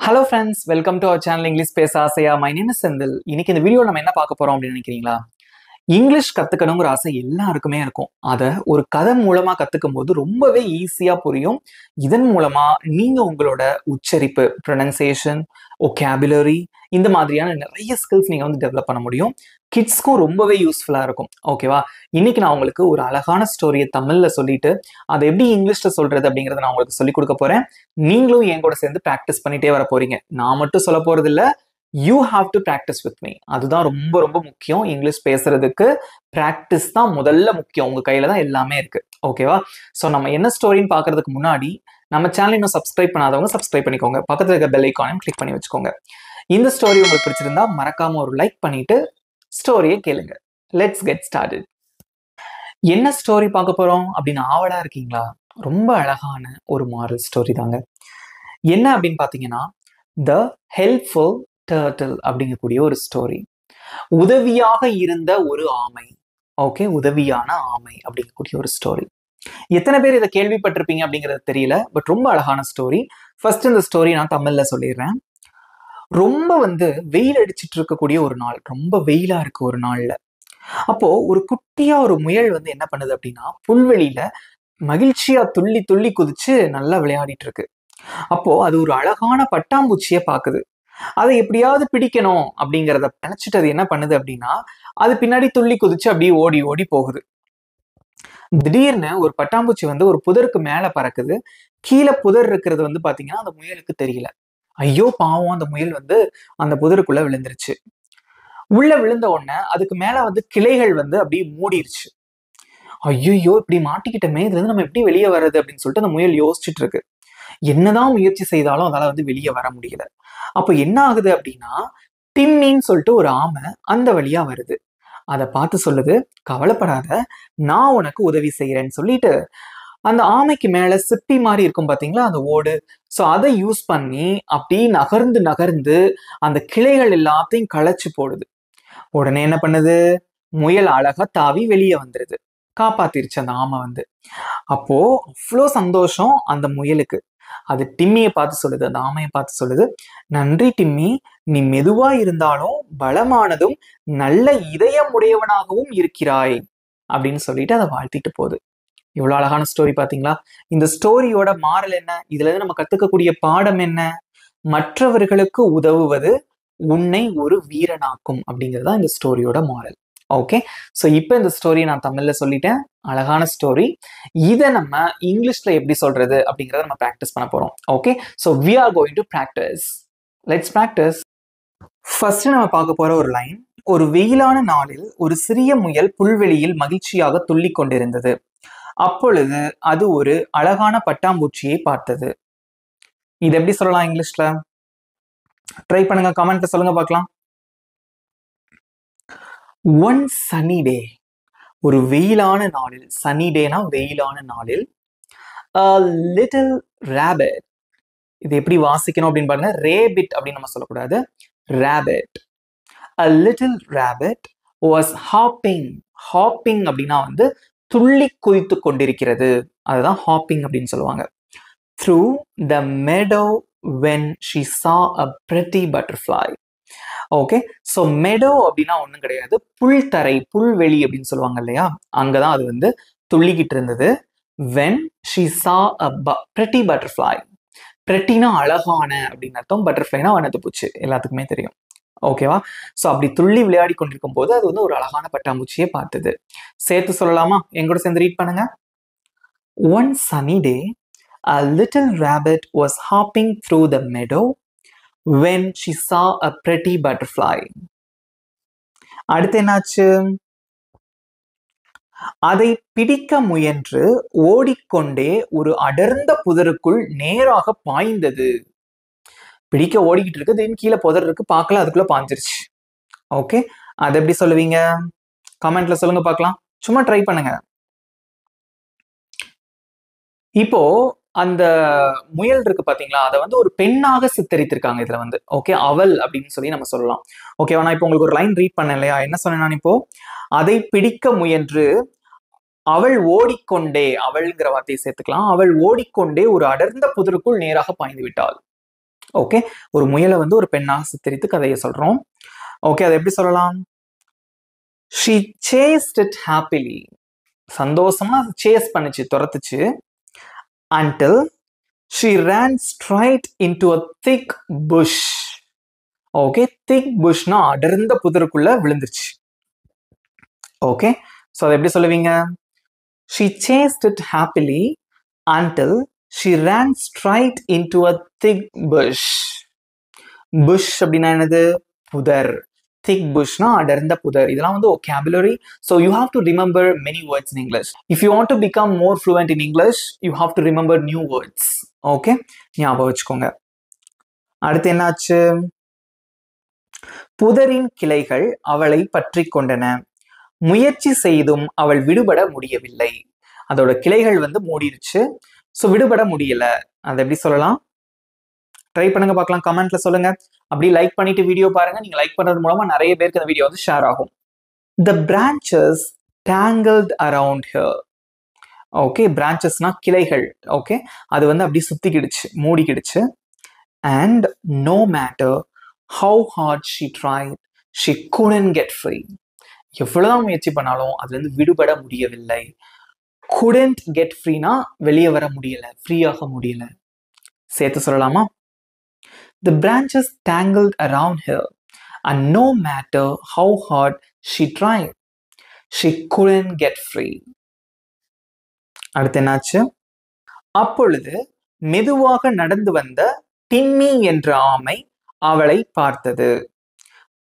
Hello friends, welcome to our channel English Pesa Asaya. My name is Sendil. இன்னைக்கு இந்த video நம்ம என்ன பார்க்க போறோம் அப்படின்னு நினைக்கிறீங்களா? இங்கிலீஷ் கத்துக்கணுங்கிற ஆசை எல்லாருக்குமே இருக்கும். அதை ஒரு கதை மூலமா கத்துக்கும் போது ரொம்பவே ஈஸியா புரியும். இதன் மூலமா நீங்க உங்களோட உச்சரிப்பு, ப்ரொனன்சியேஷன், ஒகேபுலரி இந்த மாதிரியான நிறைய ஸ்கில்ஸ் நீங்க வந்து டெவலப் பண்ண முடியும். கிட்ஸ்க்கும் ரொம்பவே யூஸ்ஃபுல்லா இருக்கும். ஓகேவா? இன்னைக்கு நான் உங்களுக்கு ஒரு அழகான ஸ்டோரியை தமிழ்ல சொல்லிட்டு அதை எப்படி இங்கிலீஷ்ல சொல்றது அப்படிங்கறத நான் உங்களுக்கு சொல்லிக் கொடுக்க போறேன். நீங்களும் என் கூட சேர்ந்து பிராக்டிஸ் பண்ணிட்டே வர போறீங்க. நான் மட்டும் சொல்ல போறது இல்ல, you have to practice with me. அதுதான் ரொம்ப ரொம்ப முக்கியம். இங்கிலீஷ் பேசுறதுக்கு ப்ராக்டிஸ் தான் முதல்ல முக்கியம். உங்க கையில தான் எல்லாமே இருக்கு. ஓகேவா? ஸோ நம்ம என்ன ஸ்டோரின்னு பார்க்கறதுக்கு முன்னாடி நம்ம சேனல் இன்னும் சப்ஸ்கிரைப் பண்ணாதவங்க சப்ஸ்கிரைப் பண்ணிக்கோங்க. பக்கத்துல இருக்க பெல் ஐக்கானையும் கிளிக் பண்ணி வச்சுக்கோங்க. இந்த ஸ்டோரி உங்களுக்கு பிடிச்சிருந்தா மறக்காம ஒரு லைக் பண்ணிட்டு ஸ்டோரியை கேளுங்க. Let's get started. என்ன ஸ்டோரி பார்க்க போறோம் அப்படின்னு ஆவலா இருக்கீங்களா? ரொம்ப அழகான ஒரு மாரல் ஸ்டோரி தாங்க. என்ன அப்படின்னு பாத்தீங்கன்னா, த ஹெல்ப்ஃபுல் டர்ட்டில் அப்படிங்கக்கூடிய ஒரு ஸ்டோரி. உதவியாக இருந்த ஒரு ஆமை. ஓகே, உதவியான ஆமை அப்படிங்கக்கூடிய ஒரு ஸ்டோரி. எத்தனை பேர் இதை கேள்விப்பட்டிருப்பீங்க அப்படிங்கிறது தெரியல, பட் ரொம்ப அழகான ஸ்டோரி. ஃபர்ஸ்ட் இந்த ஸ்டோரி நான் தமிழ்ல சொல்லிடுறேன். ரொம்ப வெயில் அடிச்சிட்டு இருக்கக்கூடிய ஒரு நாள், ரொம்ப வெயிலா இருக்கு ஒரு நாள்ல. அப்போ ஒரு குட்டியா ஒரு முயல் என்ன பண்ணுது அப்படின்னா, புல்வெளியில மகிழ்ச்சியா துள்ளி துள்ளி குதிச்சு நல்லா விளையாடிட்டு இருக்கு. அப்போ அது ஒரு அழகான பட்டாம்பூச்சியை பாக்குது. அதை எப்படியாவது பிடிக்கணும் அப்படிங்கிறத நினைச்சிட்டு அது என்ன பண்ணுது அப்படின்னா, அது பின்னாடி துள்ளி குதிச்சு அப்படியே ஓடி ஓடி போகுது. திடீர்னு ஒரு பட்டாம்பூச்சி ஒரு புதருக்கு மேல பறக்குது. கீழே புதர் இருக்கிறது பாத்தீங்கன்னா அந்த முயலுக்கு தெரியல. ஐயோ பாவம், அந்த முயல் அந்த புதருக்குள்ள விழுந்துருச்சு. உள்ள விழுந்த உடனே அதுக்கு மேல கிளைகள் அப்படியே மூடிருச்சு. ஐயோ இப்படி மாட்டிக்கிட்டமே, இதுல இருந்து நம்ம எப்படி வெளியே வர்றது அப்படின்னு சொல்லிட்டு அந்த முயல் யோசிச்சுட்டு இருக்கு. என்னதான் முயற்சி செய்தாலும் அதால வெளியே வர முடியல. அப்ப என்ன ஆகுது அப்படின்னா, டிம்மின்னு சொல்லிட்டு ஒரு ஆமை அந்த வழியா வருது. அதை பார்த்து சொல்லுது, கவலைப்படாத, நான் உனக்கு உதவி செய்யறேன்னு சொல்லிட்டு அந்த ஆமைக்கு மேல சிப்பி மாதிரி இருக்கும் பாத்தீங்களா அந்த ஓடு, சோ அதை யூஸ் பண்ணி அப்படி நகர்ந்து நகர்ந்து அந்த கிளைகள் எல்லாத்தையும் களைச்சு போடுது. உடனே என்ன பண்ணுது, முயல் அழகா தாவி வெளியே வந்துருது. காப்பாத்திருச்சு அந்த ஆமை அப்போ அவ்வளோ சந்தோஷம் அந்த முயலுக்கு. அது டிம்மியை பார்த்து சொல்லுது, அந்த ஆமையை பார்த்து சொல்லுது, நன்றி டிம்மி, நீ மெதுவா இருந்தாலும் பலமானதும் நல்ல இதயம் உடையவனாகவும் இருக்கிறாய் அப்படின்னு சொல்லிட்டு அதை வாழ்த்திட்டு போகுது. இவ்வளவு அழகான ஸ்டோரி பாத்தீங்களா? இந்த ஸ்டோரியோட மாரல் என்ன? இதுல இருந்து நம்ம கத்துக்கக்கூடிய பாடம் என்ன? மற்றவர்களுக்கு உதவுவது உன்னை ஒரு வீரனாக்கும் அப்படிங்கிறதா இந்த ஸ்டோரியோட மாரல். ஓகே, ஸோ இப்போ இந்த ஸ்டோரியை நான் தமிழ்ல சொல்லிட்டேன். அழகான ஸ்டோரி. இதை நம்ம இங்கிலீஷ்ல எப்படி சொல்றது அப்படிங்கிறத நம்ம ப்ராக்டிஸ் பண்ண போறோம். Okay, so we are going to practice. Let's practice. First நம்ம பார்க்க போற ஒரு லைன். ஒரு வெயிலான நாளில் ஒரு சிறிய முயல் புல்வெளியில் மகிழ்ச்சியாக துள்ளி கொண்டிருந்தது. அப்பொழுது அது ஒரு அழகான பட்டாம்பூச்சியை பார்த்தது. இது எப்படி சொல்லலாம் இங்கிலீஷ்ல? ட்ரை பண்ணுங்க, கமெண்ட்ல சொல்லுங்க பார்க்கலாம். ஒன் சனி டே, ஒரு வெயிலான நாளில், சனி டேனா வெயிலான நாளில், a little rabbit, இது எப்படி வாசிக்கணும் அப்படின்னு பாருங்க, ரேபிட் அப்படின்னு நம்ம சொல்லக்கூடாது, rabbit. A little rabbit was hopping. hopping அப்படின்னா துள்ளி குதித்து கொண்டிருக்கிறது, அதுதான் hopping அப்படின்னு சொல்லுவாங்க. through the meadow when she saw a pretty butterfly. Okay, so meadow அப்படின்னா ஒன்றும் கிடையாது, புல்தரை, புல்வெளி அப்படின்னு சொல்லுவாங்க இல்லையா, அங்கதான் அது துள்ளிக்கிட்டு இருந்தது. when she saw a pretty butterfly. prettyனா அழகான அப்படின்னு அர்த்தம், பட்டர்ஃப்ளைனா வண்ணத்து பூச்சி, எல்லாத்துக்குமே தெரியும். ஓகேவா? ஸோ அப்படி துள்ளி விளையாடி கொண்டிருக்கும் போது அது ஒரு அழகான பட்டாம்பூச்சியை பார்த்தது. சேர்த்து சொல்லலாமா? எங்கூட சேர்ந்து ரீட் பண்ணுங்க. One sunny day, a little rabbit was hopping through the meadow when she saw a pretty butterfly. அடுத்து என்னாச்சு? அதை பிடிக்க முயன்று ஓடிக்கொண்டே ஒரு அடர்ந்த புதருக்குள் நேராக பாய்ந்தது. பிடிக்க ஓடிக்கிட்டு இருக்கு, திடீர்னு கீழே புதர் இருக்கு, பார்க்கல, அதுக்குள்ள பாஞ்சிருச்சு. ஓகே, அது எப்படி சொல்லுவீங்க? கமெண்ட்ல சொல்லுங்க பார்க்கலாம், சும்மா ட்ரை பண்ணுங்க. இப்போ அந்த முயல் இருக்கு பாத்தீங்களா, அதை ஒரு பெண்ணாக சித்தரித்திருக்காங்க இதுல ஓகே, அவள் அப்படின்னு சொல்லி நம்ம சொல்லலாம். ஓகேவா? நான் இப்போ உங்களுக்கு ஒரு லைன் ரீட் பண்ணேன் இல்லையா, என்ன சொன்னேன் நான் இப்போ? அதை பிடிக்க முயன்று அவள் ஓடிக்கொண்டே, அவள்ங்கிற வார்த்தையை சேர்த்துக்கலாம், அவள் ஓடிக்கொண்டே ஒரு அடர்ந்த புதருக்குள் நேராக பாய்ந்து விட்டாள். ஓகே, ஒரு முயலை வந்து ஒரு பெண்ணாக சித்தரித்து கதையை சொல்றோம். ஓகே, அதை எப்படி சொல்லலாம்? She chased it happily. சந்தோஷமா சேஸ் பண்ணுச்சு, துரத்துச்சு. Until she ran straight into a thick bush. Okay, thick bushனா அடர்ந்த புதருக்குள்ள விழுந்துருச்சு. ஓகே, ஸோ அதை எப்படி சொல்லுவீங்க? She chased it happily until she ran straight into a thick bush. Bush அப்படின்னா என்னது? புதர். Thick bushனா அடர்ந்த புதர். இதெல்லாம் வந்து vocabulary. So you have to remember many words in English. If you want to become more fluent in English, you have to remember new words. Okay? ஞாபகம் வச்சுக்கோங்க. அடுத்து என்னாச்சு? புதரின் கிளைகள் அவளை பற்றி கொண்டன. முயற்சி செய்தும் அவள் விடுபட முடியவில்லை. அதோட கிளைகள் வந்து மூடிடுச்சு. ஸோ விடுபட முடியல. அதை எப்படி சொல்லலாம்? ட்ரை பண்ணுங்க பார்க்கலாம், கமெண்ட்ல சொல்லுங்க. அப்படி லைக் பண்ணிட்டு வீடியோ பாருங்க. நீங்க லைக் பண்றது மூலமா நிறைய பேருக்கு அந்த வீடியோ வந்து ஷேர் ஆகும். The branches tangled around her. Okay, பிரான்ச்சஸ்னா கிளைகள். ஓகே, அது வந்து அப்படி சுத்திக்கிடுச்சு, மூடிக்கிடுச்சு. And no matter how hard she tried, she couldn't get free. எவ்வளவுதான் முயற்சி பண்ணாலும் அதுல இருந்து விடுபட முடியவில்லை. couldn't get freeனா வெளியே வர முடியல, ஃப்ரீயாக முடியல. சேர்த்து சொல்லலாமா? The branches tangled around her, and no matter how hard she tried, she couldn't get free. அடுத்து என்னாச்சு? அப்பொழுது மெதுவாக நடந்து வந்த டிம்மி என்ற ஆமை அவளை பார்த்தது.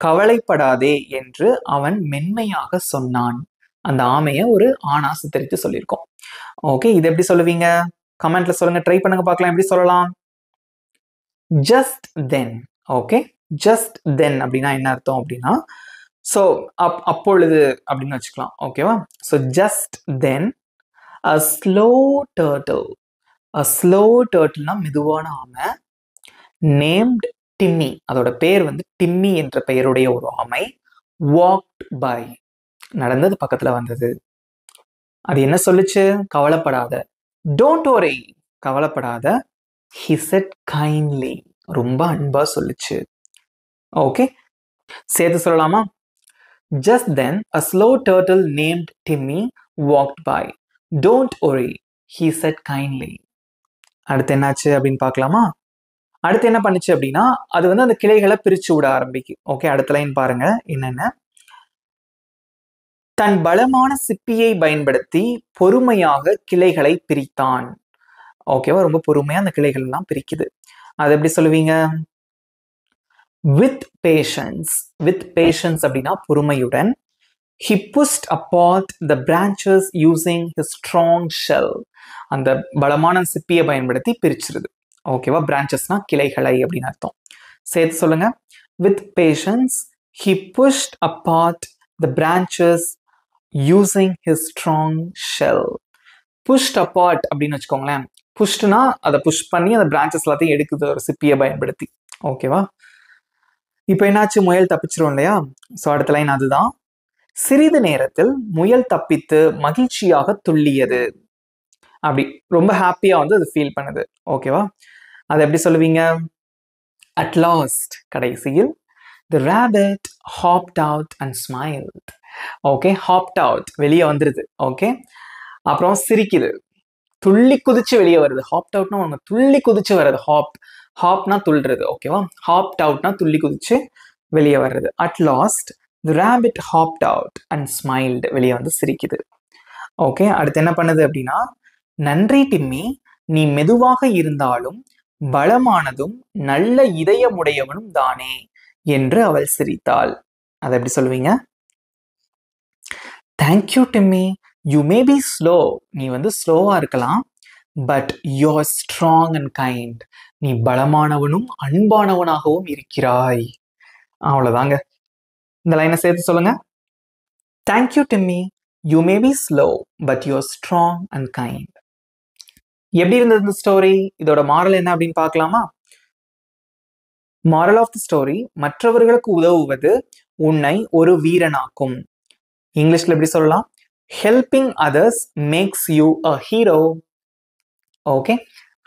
கவலைப்படாதே என்று அவன் மென்மையாக சொன்னான். அந்த ஆமையை ஒரு ஆணா சித்தரித்து சொல்லியிருக்கோம். ஓகே, இது எப்படி சொல்லுவீங்க? கமெண்ட்ல சொல்லுங்க, ட்ரை பண்ணுங்க பார்க்கலாம் எப்படி சொல்லலாம். Just then. Okay, just then அப்படின்னா என்ன அர்த்தம் அப்படின்னா, ஸோ அப்பொழுது அப்படின்னு வச்சுக்கலாம். ஓகேவா? So just then a slow turtle. a slow turtleனா மெதுவான ஆமை. named Timmy, அதோட பெயர் வந்து டிம்மி என்ற பெயருடைய ஒரு ஆமை. walked by, நடந்தது பக்கத்துல வந்தது. அது என்ன சொல்லுச்சு? கவலைப்படாத. don't worry, கவலைப்படாத. he said kindly, ரொம்ப அன்பா சொல்லுச்சு. ஓகே, சேர்த்து சொல்லலாமா? just then a slow turtle named Timmy walked by. don't worry, he said kindly. அடுத்து என்னாச்சு அப்படின்னு பார்க்கலாமா? அடுத்து என்ன பண்ணுச்சு அப்படின்னா, அது வந்து அந்த கிளைகளை பிரிச்சு விட ஆரம்பிக்கும். ஓகே, அடுத்த லைன் பாருங்க என்னென்ன. தன் பலமான சிப்பியை பயன்படுத்தி பொறுமையாக கிளைகளை பிரித்தான். ஓகேவா? ரொம்ப பொறுமையா அந்த கிளைகள் எல்லாம் பிரிக்குது. அது எப்படி சொல்லுவீங்க? with patience. with patience அப்படின்னா பொறுமையுடன். he pushed apart the branches using his strong shell. அந்த பலமான சிப்பியை பயன்படுத்தி பிரிச்சிருது. ஓகேவா? பிரான்ச்சஸ்னா கிளைகளை அப்படின்னு அர்த்தம். சேர்த்து சொல்லுங்க. with patience he pushed apart the branches using his strong shell. pushed apart அப்படின்னு வச்சுக்கோங்களேன். புஷ்டுனா அதை புஷ் பண்ணி அந்த பிரான்ச்சஸ் எல்லாத்தையும் எடுக்குது ஒரு சிப்பியை பயன்படுத்தி. ஓகேவா? இப்போ என்னாச்சு? முயல் தப்பிச்சிரும் இல்லையா? ஸோ அடுத்த லைன் அதுதான். சிறிது நேரத்தில் முயல் தப்பித்து மகிழ்ச்சியாக துள்ளியது. அப்படி ரொம்ப ஹாப்பியா வந்து அது ஃபீல் பண்ணுது. ஓகேவா? அது எப்படி சொல்லுவீங்க? at last, கடைசியில் the rabbit hopped out and smiled. Okay, hopped out, வெளியே வந்துருது. ஓகே, அப்புறம் சிரிக்குது, துள்ளி குதிச்சு வெளியே வருது. hopped outனா உங்க துள்ளி குதிச்சு வர்றது. ஹாப்னா துள்ளுறது. ஓகேவா? hopped outனா துள்ளி குதிச்சு வெளியே வர்றது. at last the rabbit hopped out and smiled, வெளியே வந்து சிரிக்குது. ஓகே, அடுத்து என்ன பண்ணுது அப்படின்னா, நன்றி டிம்மி, நீ மெதுவாக இருந்தாலும் பலமானதும் நல்ல இதயமுடையவனும் தானே என்று அவள் சிரித்தாள். அதை எப்படி சொல்லுவீங்க? Thank you Timmy, you may be slow. நீ வந்து ஸ்லோவா இருக்கலாம். but you're strong and kind. நீ பலமானவனும் அன்பானவனாகவும் இருக்கிறாய். அவ்வளவுதாங்க. இந்த லைனை சேர்த்து சொல்லுங்க. Thank you Timmy, you may be slow but you're strong and kind. எப்படி இருந்தது இந்த ஸ்டோரி? இதோட மாரல் என்ன அப்படின்னு பார்க்கலாமா? மாரல் ஆஃப் தி ஸ்டோரி, மற்றவர்களுக்கு உதவுவது உன்னை ஒரு வீரனாக்கும். இங்கிலீஷ்ல எப்படி சொல்லலாம்? Helping others makes you a hero. Okay,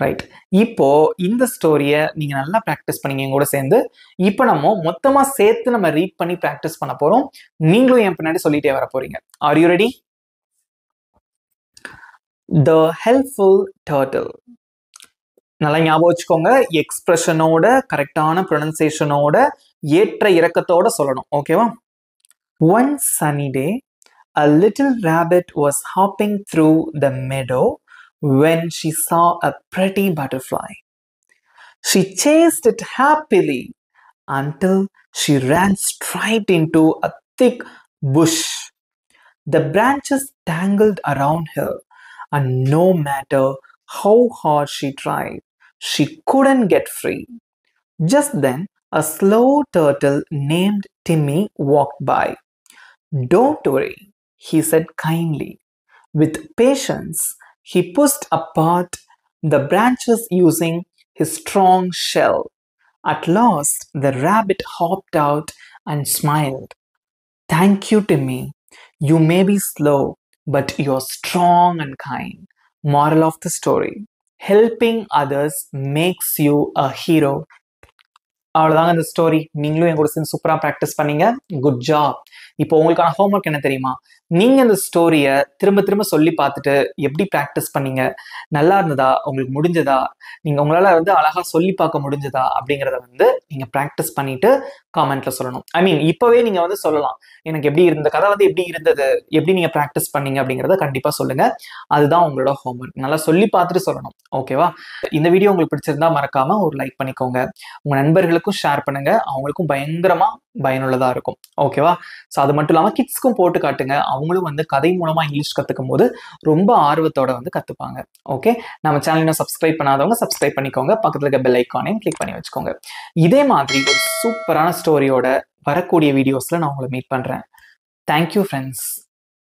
right. இப்போ இந்த ஸ்டோரியை நீங்க நல்லா ப்ராக்டிஸ் பண்ணீங்க என் கூட சேர்ந்து. இப்போ நம்ம மொத்தமா சேர்த்து நம்ம ரீட் பண்ணி ப்ராக்டிஸ் பண்ண போறோம். நீங்களும் என் பின்னாடி சொல்லிட்டே வர போறீங்க. Are you ready? The helpful turtle. நல்லா ஞாபகம் வச்சுக்கோங்க. எக்ஸ்பிரஷனோட, கரெக்டான ப்ரொனன்சியேஷனோட, ஏற்ற இறக்கத்தோட சொல்லணும். ஓகேவா? One sunny day, a little rabbit was hopping through the meadow when she saw a pretty butterfly. She chased it happily until she ran straight into a thick bush. The branches tangled around her, and no matter how hard she tried, she couldn't get free. Just then, a slow turtle named Timmy walked by. "Don't worry," he said kindly. With patience, he pushed apart the branches using his strong shell. At last, the rabbit hopped out and smiled. "Thank you, Timmy. You may be slow, but you're strong and kind." Moral of the story: helping others makes you a hero. அவ்வளோதாங்க இந்த story. நீங்களும் என் கூட சேர்ந்து சூப்பராக practice பண்ணீங்க. Good job. இப்போ உங்களுக்கான homework என்ன தெரியுமா? நீங்கள் இந்த ஸ்டோரியை திரும்ப திரும்ப சொல்லி பார்த்துட்டு எப்படி ப்ராக்டிஸ் பண்ணீங்க, நல்லா இருந்ததா, உங்களுக்கு முடிஞ்சதா, நீங்கள் உங்களால் அழகாக சொல்லி பார்க்க முடிஞ்சதா அப்படிங்கிறத நீங்கள் ப்ராக்டிஸ் பண்ணிட்டு காமெண்ட்ல சொல்லணும். ஐ மீன் இப்போவே நீங்கள் சொல்லலாம், எனக்கு எப்படி இந்த கதை எப்படி இருந்தது, எப்படி நீங்கள் ப்ராக்டிஸ் பண்ணீங்க அப்படிங்கிறத கண்டிப்பாக சொல்லுங்கள். அதுதான் உங்களோட ஹோம்ஒர்க். நல்லா சொல்லி பார்த்துட்டு சொல்லணும். ஓகேவா? இந்த வீடியோ உங்களுக்கு பிடிச்சிருந்தா மறக்காமல் ஒரு லைக் பண்ணிக்கோங்க. உங்கள் நண்பர்களுக்கும் ஷேர் பண்ணுங்க. அவங்களுக்கும் பயங்கரமா பயனுள்ளதா இருக்கும். ஓகேவா? ஸோ அது மட்டும் இல்லாமல் கிட்ஸ்க்கும் போட்டு காட்டுங்க. அவங்களும் கதை மூலமா இங்கிலீஷ் கற்றுக்கும் போது ரொம்ப ஆர்வத்தோட கற்றுப்பாங்க. ஓகே, நம்ம சேனலை சப்ஸ்கிரைப் பண்ணாதவங்க சப்ஸ்கிரைப் பண்ணிக்கோங்க. பக்கத்தில் இருக்க பெல் ஐக்கானையும் கிளிக் பண்ணி வச்சுக்கோங்க. இதே மாதிரி ஒரு சூப்பரான ஸ்டோரியோட வரக்கூடிய வீடியோஸ்ல நான் உங்களை மீட் பண்றேன். Thank you friends.